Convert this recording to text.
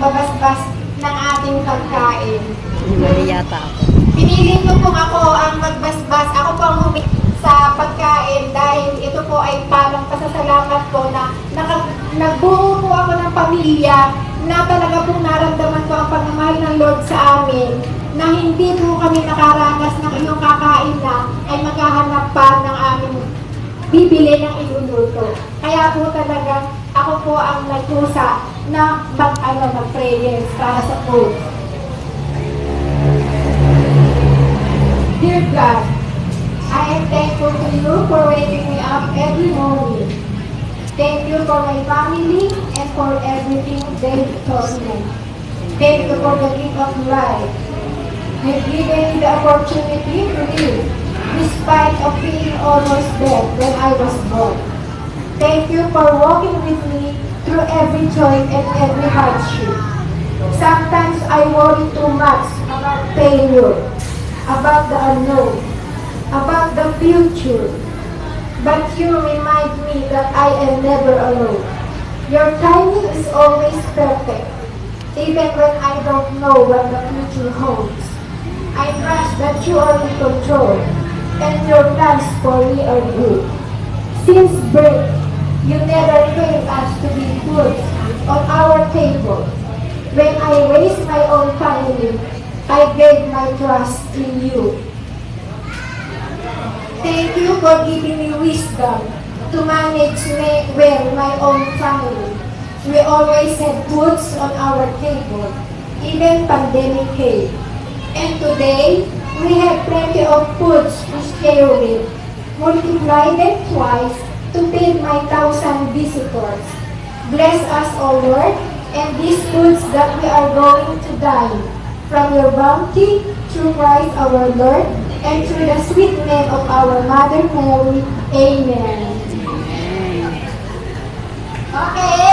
pagbabasbas ng ating pagkain. Mali yata ako. Pinili ko kung ako ang magbasbas, ako po ang humik sa pagkain dahil ito po ay parang pasasalamat ko na nagbuo po ako ng pamilya na talaga pong naramdaman ko ang pagmamahal ng Lord sa amin, na hindi po kami nakaranas ng iyong kakain na ay maghahanap pa ng aming bibili ng iluluto. Kaya po talaga ako po ang nagkusa na mag-prayers para sa food. Dear God, I am thankful to you for waking me up every morning. Thank you for my family and for everything they taught me. Thank you for the gift of life. You've given me the opportunity to live, despite of being almost dead when I was born. Thank you for walking with me through every joy and every hardship. Sometimes I worry too much about failure, about the unknown, about the future. But you remind me that I am never alone. Your timing is always perfect, even when I don't know what the future holds. I trust that you are in control, and your plans for me are good. Since birth, you never failed us to be food on our table. When I raised my own family, I gave my trust in you. Thank you for giving me wisdom to manage well my own family. We always had foods on our table, even pandemic came. And today, we have plenty of foods to share with. Multiply them twice to feed my 1,000 visitors. Bless us, O Lord, and these foods that we are going to dine. From your bounty, through Christ our Lord, and through the sweet name of our Mother Mary. Amen. Okay.